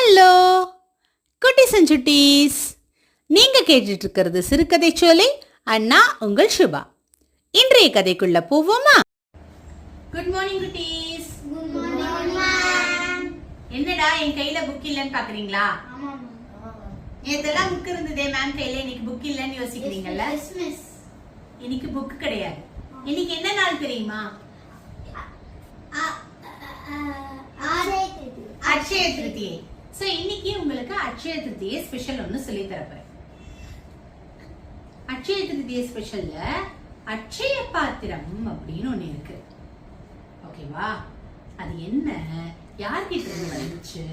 Hello குட்டீஸ் and சுட்டீஸ், நீங்க கேட்டுட்டு இருக்கிறது சிறுகதை சோலை. அண்ணா உங்கள் சுபா. இன்றைய கதைக்குள்ள போவோமா? குட் மார்னிங் குட்டீஸ். என்னடா என் கையில புக் இல்லன்னு பாக்குறீங்களா? நேத்தெல்லாம் புக் இருந்ததே மேம் கையில, இன்னைக்கு புக் இல்லன்னு யோசிக்கிறீங்கல்ல? இன்னைக்கு புக் கிடையாது. இன்னைக்கு என்ன நாள் தெரியுமா? அட்சய திருத்தியை. சோ இன்னைக்கு உங்களுக்கு அட்சய திருத்தியை ஸ்பெஷல் ஒன்னு சொல்லி தரப்போறேன். அட்சய திருத்தியை ஸ்பெஷல்ல அட்சய பாத்திரம் அப்படின்னு ஒண்ணு இருக்கு. ஓகேவா? அது என்ன, யார்கிட்ட இருந்து வந்துச்சு,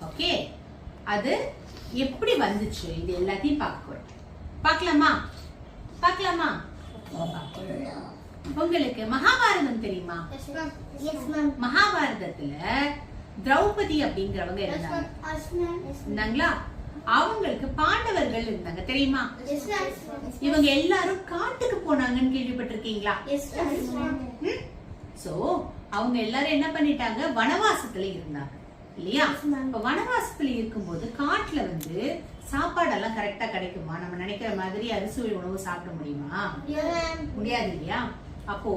ஓகே, அது எப்படி வந்துச்சு, இது எல்லாத்தையும் பார்க்கலாமா? உங்களுக்கு மகாபாரதம் தெரியுமா? மகாபாரதத்துல திரௌபதி அப்படிங்கிறவங்க இருந்தாங்களா? அவங்களுக்கு பாண்டவர்கள் இருந்தாங்க தெரியுமா? இவங்க எல்லாரும் காட்டுக்கு போனாங்கன்னு கேள்விப்பட்டிருக்கீங்களா? சோ அவங்க எல்லாரும் என்ன பண்ணிட்டாங்க, வனவாசத்துல இருந்தாங்க இல்லையா? இப்ப வனவாசத்துல இருக்கும்போது காட்டுல சாப்பாடெல்லாம் கரெக்டா கிடைக்குமா? நம்ம நினைக்கிற மாதிரி அரிசி உணவு சாப்பிட முடியுமா? முடியாது இல்லையா? அப்போ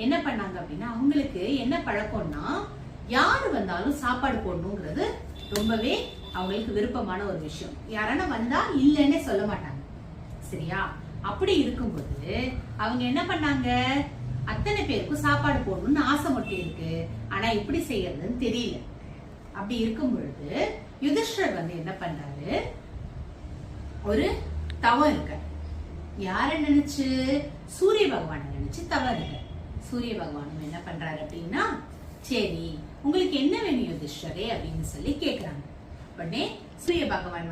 என்ன பண்ணாங்க அப்படின்னா, அவங்களுக்கு என்ன பழக்கம்னா, யாரு வந்தாலும் சாப்பாடு போடணுங்கிறது ரொம்பவே அவங்களுக்கு விருப்பமான ஒரு விஷயம். யாரான வந்தா இல்லைன்னே சொல்ல மாட்டாங்க, சரியா? அப்படி இருக்கும்போது அவங்க என்ன பண்ணாங்க, அத்தனை பேருக்கும் சாப்பாடு போடணும்னு ஆசை மட்டும் இருக்கு, ஆனா எப்படி செய்யறதுன்னு தெரியல. அப்படி இருக்கும் பொழுது யுதிஷ்டர் என்ன பண்றாரு, ஒரு தவம் இருக்க, யார நினைச்சு, சூரிய பகவான் நினைச்சு தவம் இருக்க. சூரிய பகவான் என்ன பண்றாரு அப்படின்னா, சரி உங்களுக்கு என்ன வேணும் யுதிஷ்டரே அப்படின்னு சொல்லி கேக்குறாங்க. உடனே சூரிய பகவான்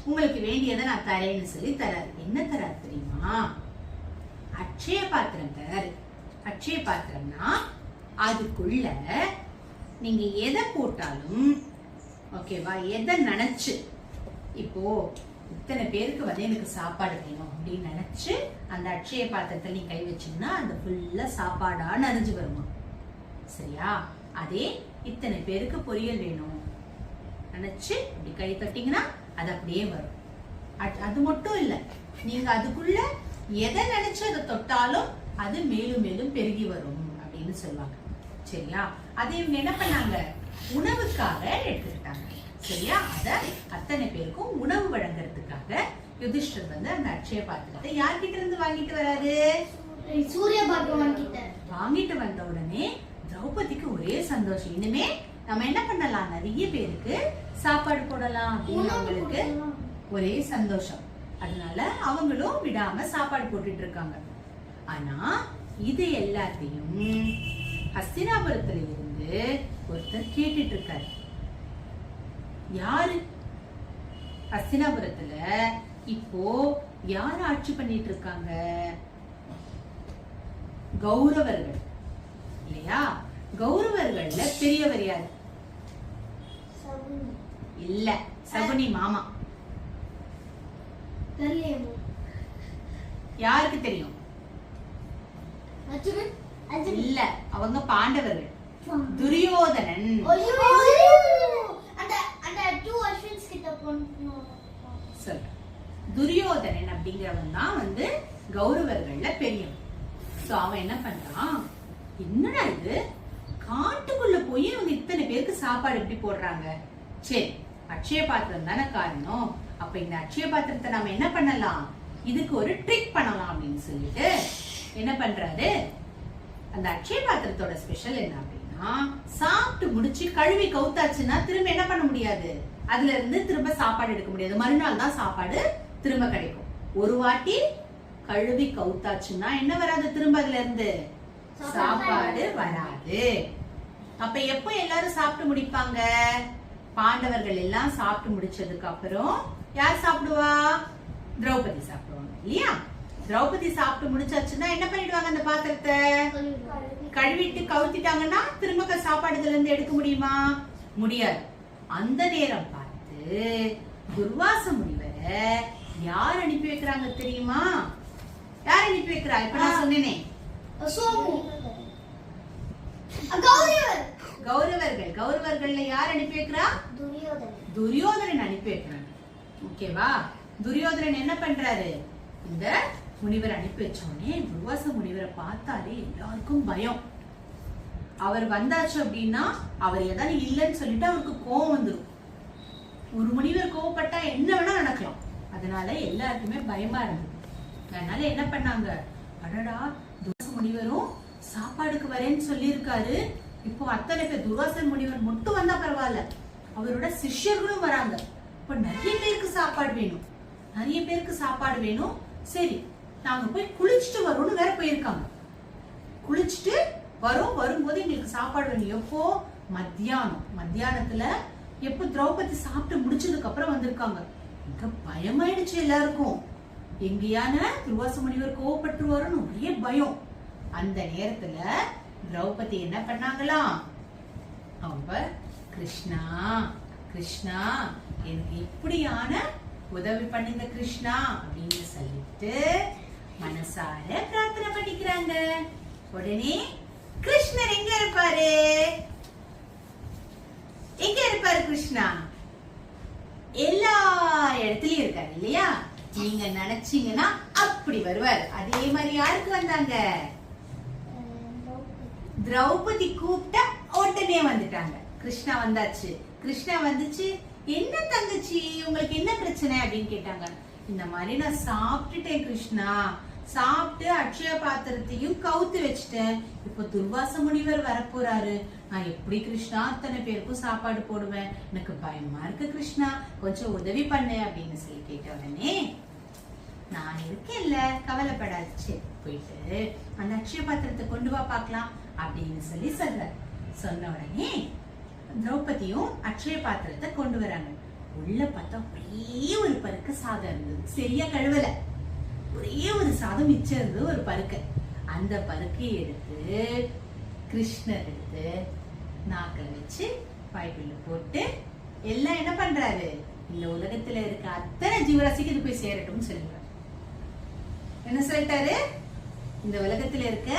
உங்களுக்கு வேண்டியதை நான் தரேன்னு சொல்லி தராரு. என்ன தராரு தெரியுமா? அட்சய பாத்திரம் தராரு. அட்சய பாத்திரம்னா அதுக்குள்ள நீங்க எதை போட்டாலும், ஓகேவா, எதை நினைச்சு, இப்போ இத்தனை பேருக்கு எனக்கு சாப்பாடு வேணும் அப்படின்னு நினைச்சு அந்த அட்சய பாத்திரத்துல நீ கை வச்சீங்கன்னா அந்த ஃபுல்லா சாப்பாடா நனைஞ்சு வருமா, சரியா? அதே இத்தனை பேருக்கு பொரியல் வேணும் நினைச்சு இப்படி கை தட்டிங்கன்னா அது அப்படியே வரும். அது மட்டும் இல்ல, நீங்க அதுக்குள்ள எதை நினைச்சு அதை தொட்டாலும் அது மேலும் மேலும் பெருகி வரும் அப்படின்னு சொல்லுவாங்க, சரியா? அது இவங்க என்ன பண்ணாங்க, உணவுக்காக எடுத்துக்கிட்டாங்க, சரியா? அத அத்தனை பேருக்கும் உணவு வழங்குறதுக்காக யுதிஷ்டர் அந்த அட்சய பாத்திரத்தை யார்கிட்ட இருந்து வாங்கிட்டு வராரு? சூரிய பகவான் கிட்ட. வாங்கிட்டு வந்த உடனே திரௌபதிக்கு ஒரே சந்தோஷம். இனிமே நம்ம என்ன பண்ணலாம், நிறைய பேருக்கு சாப்பாடு போடலாம் அப்படின்னு அவங்களுக்கு ஒரே சந்தோஷம். அதனால அவங்களும் விடாம சாப்பாடு போட்டுட்டு இருக்காங்க. ஆனா இது எல்லாத்தையும் ஹஸ்தினாபுரத்துல இருந்து ஒருத்தர் கேட்டுட்டு இருக்காரு. யாரு? ஹஸ்தினாபுரத்துல இப்போ யார் ஆட்சி பண்ணிட்டு இருக்காங்க? கௌரவர்கள் இல்லையா? கௌரவர்கள்ல பெரியவர் யாரு? இல்ல, சகுனி மாமா. யாருக்கு தெரியும்? இல்ல, அவங்க பாண்டவர்கள். துரியோதனன். துரியோதனன் அப்படிங்கிறவன் தான் கௌரவர்கள்ல பெரியவன். சோ அவன் என்ன பண்றான், என்னடா இது, காட்டுக்குள்ள போய் அவங்க இத்தனை பேருக்கு சாப்பாடு எப்படி போடுறாங்க? சரி, அட்சய பாத்திரம் தானே காரணம். அப்ப இந்த அட்சய பாத்திரத்தை நாம என்ன பண்ணலாம், இதுக்கு ஒரு ட்ரிக் பண்ணலாம் அப்படின்னு சொல்லிட்டு என்ன பண்றாரு, அந்த அட்சய பாத்திரத்தோட ஸ்பெஷல் என்ன அப்படின்னா, சாப்பிட்டு முடிச்சு கழுவி கவுத்தாச்சுன்னா திரும்ப என்ன பண்ண முடியாது, அதுல இருந்து திரும்ப சாப்பாடு எடுக்க முடியாது. மறுநாள் தான் சாப்பாடு திரும்ப கிடைக்கும். ஒரு வாட்டி கழுவி கவுத்தாச்சுன்னா என்ன வராது, திரும்ப அதுல இருந்து சாப்பாடு வராது. அப்ப எப்ப எல்லாரும் சாப்பிட்டு முடிப்பாங்க? பாண்டவர்கள் எல்லாம் சாப்பிட்டு முடிச்சதுக்கு அப்புறம் யார் சாப்பிடுவா? திரௌபதி சாப்பிடுவாங்க இல்லையா? திரௌபதி சாப்பிட்டு முடிச்சாச்சுன்னா என்ன பண்ணிடுவாங்க, அந்த பாத்திரத்தை கழுவிட்டு கவுத்திட்டாங்கன்னா திரும்ப சாப்பாடு இதுல இருந்து எடுக்க முடியுமா? முடியாது. அந்த நேரம் பார்த்து துர்வாச முனிவரை யார் அனுப்பி வைக்கிறாங்க தெரியுமா? யார் அனுப்பி வைக்கிறா? இப்ப நான் சொன்னேனே, கௌரவர்கள்ல யார் அனுப்பி வைக்கிறா? துரியோதனன் அனுப்பி வைக்கிறாங்க. ஓகேவா? துரியோதனன் என்ன பண்றாரு? இந்த முனிவர் அனுப்பி வச்சோடனே துர்வாச முனிவரை பார்த்தாலே எல்லாருக்கும் பயம். அவர் வந்தாச்சு அப்படின்னா அவர் ஏதாவது இல்லைன்னு சொல்லிட்டு அவருக்கு கோவம் வந்துடும். ஒரு முனிவர் கோவப்பட்டா என்ன வேணா நடக்கலாம். அதனால எல்லாருக்குமே பயமா இருந்தது. அதனால என்ன பண்ணாங்க? அடடா, துர்வாச முனிவரும் சாப்பாடுக்கு வரேன்னு சொல்லியிருக்காரு. இப்போ அத்தனை பேர், துர்வாச முனிவர் மட்டும் வந்தா பரவாயில்ல, அவரோட சிஷ்யர்களும் வராங்க. இப்ப நிறைய பேருக்கு சாப்பாடு வேணும். சரி, நாங்க போய் குளிச்சுட்டு வரோம்னு வேற போயிருக்காங்க. குளிச்சுட்டு வரும்போது எங்களுக்கு சாப்பாடு வேணும். எப்போ? மத்தியானத்துல எப்போ திரௌபதி சாப்பிட்டு முடிச்சதுக்கு அப்புறம் வந்திருக்காங்க. இங்க பயமாயிடுச்சு எல்லாருக்கும். எங்கேயான துர்வாச முனிவர் கோவப்பட்டுருவாருன்னு ஒரே பயம். அந்த நேரத்துல திரௌபதி என்ன பண்ணாங்களாம்? அவங்க கிருஷ்ணா கிருஷ்ணா எனக்கு எப்படியான உதவி பண்ணுங்க கிருஷ்ணா அப்படின்னு சொல்லிட்டு மனசார பிரார்த்தனை பண்ணிக்கிறாங்க. உடனே கிருஷ்ணர் எங்க இருப்பாரு? கிருஷ்ணா எல்லா இடத்துலயும் இருக்காரு இல்லையா? நீங்க நினைச்சீங்கன்னா அப்படி வருவார். அதே மாதிரி யாருக்கு வந்தாங்க? திரௌபதி கூப்பிட்ட உடனே வந்துட்டாங்க. கிருஷ்ணா வந்தாச்சு. கிருஷ்ணா வந்துச்சு, என்ன தங்கச்சி உங்களுக்கு என்ன பிரச்சனை அப்படின்னு கேட்டாங்க. இந்த மாதிரி நான் சாப்பிட்டுட்டேன் கிருஷ்ணா, சாப்பிட்டு அட்சய பாத்திரத்தையும் கவுத்து வச்சுட்டேன். இப்ப துர்வாச முனிவர் வரப்போறாரு. நான் எப்படி கிருஷ்ணா அத்தனை பேருக்கும் சாப்பாடு போடுவேன்? எனக்கு பயமா இருக்கு கிருஷ்ணா, கொஞ்சம் உதவி பண்ணு அப்படின்னு சொல்லி கேட்ட உடனே, நான் இருக்கேன்ல, கவலைப்படாச்சு, போயிட்டு அந்த அட்சய பாத்திரத்தை கொண்டு வா பாக்கலாம் அப்படின்னு சொல்லி சொன்ன உடனே திரௌபதியும் அட்சய பாத்திரத்தை கொண்டு வராங்க. உள்ள பார்த்தா ஒரே ஒரு பருக்க சாதம் இருந்தது. சரியா கழுவல, ஒரே ஒரு சாதம் மிச்சம் இருந்தது, ஒரு பருக்க. அந்த பருக்கையை எடுத்து கிருஷ்ணர் எடுத்து நாக்கில வச்சு வாய்க்குள்ள போட்டு எல்லாம் என்ன பண்றாரு? இந்த உலகத்துல இருக்க அத்தனை ஜீவராசிக்கு இது போய் சேரட்டும் சொல்லுவாரு. என்ன சொல்லிட்டாரு? இந்த உலகத்துல இருக்க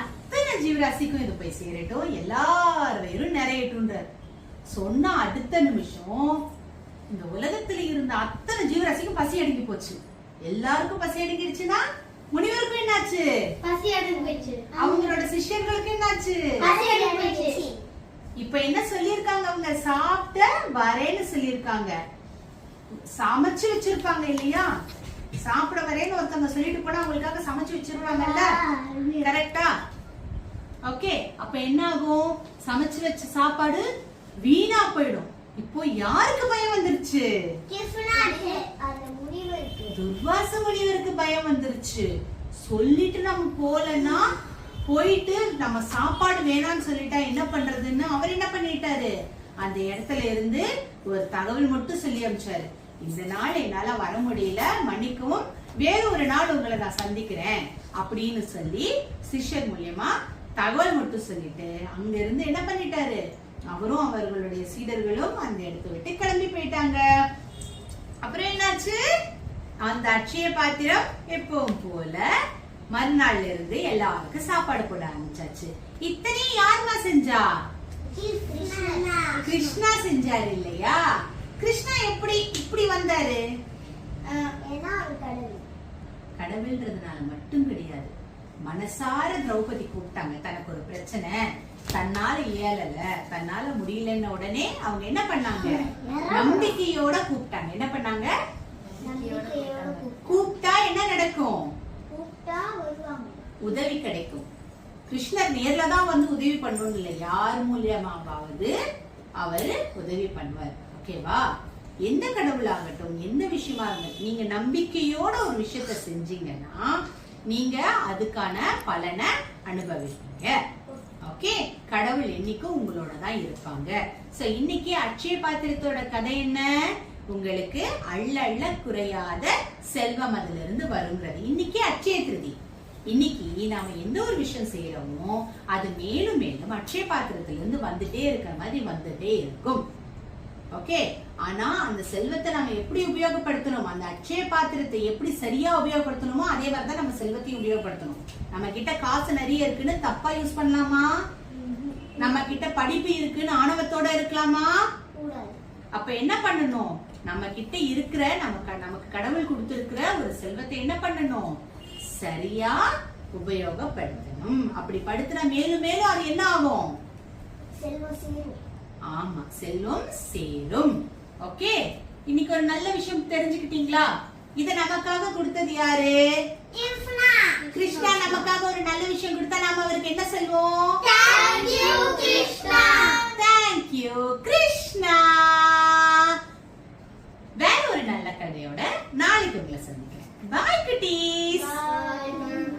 அத்தனை ஜீவராசிக்கும் இது போய் சேரட்டும், எல்லார் வயிறும் நிறையட்டும்ன்றார். சொன்ன அடுத்த நிமிஷம் இந்த உலகத்துல இருந்த அத்தனை ஜீவராசிக்கும் பசி அடங்கி போச்சு. எல்லாருக்கும் பசி அடங்கிடுச்சுன்னா முனிவருக்கும் என்னாச்சு? பசி அடங்கி போச்சு. அவங்களோட சிஷ்யர்களுக்கு என்னாச்சு? பசி அடங்கி போச்சு. இப்ப என்ன சொல்லிருக்காங்க? அவங்க சாப்பிட்ட வரேன்னு சொல்லிருக்காங்க. சமைச்சு வச்சிருப்பாங்க இல்லையா? சாப்பிட வரேன்னு ஒருத்தவங்க சொல்லிட்டு போனா அவங்களுக்காக சமைச்சு வச்சிருவாங்கல்ல, கரெக்டா? ஓகே, அப்ப என்ன ஆகும்? சமைச்சு வச்ச சாப்பாடு வீணா போயிடும். இப்போ யாருக்கு பயம் வந்துருச்சு? துர்வாச முனிவருக்கு பயம் வந்துருச்சு. சொல்லிட்டு நம்ம போலன்னா, போயிட்டு நம்ம சாப்பாடு வேணாம்னு சொல்லிட்டா என்ன பண்றதுன்னு அவர் என்ன பண்ணிட்டாரு? அந்த இடத்துல இருந்து ஒரு தகவல் மட்டும் சொல்லி அனுப்பிச்சாரு. இந்த நாள் என்னால வர முடியல, மன்னிக்கவும், வேற ஒரு நாள் உங்களை நான் சந்திக்கிறேன் அப்படின்னு சொல்லி சிஷ்யர் மூலியமா தகவல் மட்டும் சொல்லிட்டு அங்க இருந்து என்ன பண்ணிட்டாரு? அவரும் அவர்களுடைய சீடர்களும் அந்த இடத்தை விட்டு கிளம்பி போயிட்டாங்க. அப்புறம் என்னாச்சு? அந்த அட்சய பாத்திரம் எப்பவும் போல மறுநாள்ல இருந்து எல்லாருக்கும் சாப்பாடு போட ஆரம்பிச்சாச்சு. இத்தனையும் யாருமா செஞ்சா? கிருஷ்ணா செஞ்சாரு இல்லையா? கிருஷ்ணா எப்படி இப்படி வந்தாரு? கடவுள்ன்றதுனால மட்டும் கிடையாது. மனசார திரௌபதி கூப்பிட்டாங்க. தனக்கு ஒரு பிரச்சனை, தன்னால இயலல, தன்னால முடியலன்னு உடனே அவங்க என்ன பண்ணாங்க? நம்பிக்கையோட கூப்பிட்டாங்க. என்ன பண்ணாங்க? கூப்பிட்டா என்ன நடக்கும்? உதவி கிடைக்கும். கிருஷ்ணர் நேர்ல தான் வந்து உதவி பண்ணணும் இல்லை, யார் மூலியமாவது அவர் உதவி பண்ணுவார். ஓகேவா? எந்த கடவுளாகட்டும், எந்த விஷயமா இருக்கட்டும், நீங்க நம்பிக்கையோட ஒரு விஷயத்த செஞ்சீங்கன்னா நீங்க அதுக்கான பலனை அனுபவிப்பீங்க. ஓகே, கடவுள் என்னைக்கும் உங்களோட தான் இருப்பாங்க. சோ இன்னைக்கு அட்சய பாத்திரத்தோட கதை என்ன? உங்களுக்கு அள்ள அள்ள குறையாத செல்வம் அதுல இருந்து வருங்கிறது. இன்னைக்கு அட்சய திருதி. இன்னைக்கு நாம எந்த ஒரு விஷயம் செய்யறோமோ அது மேலும் மேலும் அட்சய பாத்திரத்துல இருந்து வந்துட்டே இருக்கிற மாதிரி வந்துட்டே இருக்கும். ஓகே, ஆனா அந்த செல்வத்தை நம்ம எப்படி உபயோகப்படுத்தணும், அந்த அட்சய பாத்திரத்தை எப்படி சரியா உபயோகப்படுத்தணுமோ அதே மாதிரி தான் நம்ம செல்வத்தையும் உபயோகப்படுத்தணும். நம்ம கிட்ட காசு நிறைய இருக்குன்னு தப்பா யூஸ் பண்ணலாமா? நம்ம கிட்ட படிப்பு இருக்குன்னு ஆணவத்தோட இருக்கலாமா? கூடாது. அப்ப என்ன பண்ணணும்? நம்ம கிட்ட இருக்கிற நமக்கு கடவுள் கொடுத்திருக்கிற ஒரு செல்வத்தை என்ன பண்ணணும்? சரியா உபயோகப்படுத்தணும். அப்படி படுத்தினா மேலும் மேலும் அது என்ன ஆகும்? செல்வம் சேரும். ஆமா, செல்வம் சேரும். ஓகே, இன்னைக்கு ஒரு நல்ல விஷயம் தெரிஞ்சுக்கிட்டீங்களா? இத நமக்காக கொடுத்தது யாரு? கிருஷ்ணா நமக்காக ஒரு நல்ல விஷயம் கொடுத்தா நாம அவருக்கு என்ன சொல்வோம்? Thank you, Krishna. Thank you, Krishna. வேற ஒரு நல்ல கதையோட நாளைக்கு உங்களை சந்திக்கிறேன். பாய் குட்டீஸ். Bye.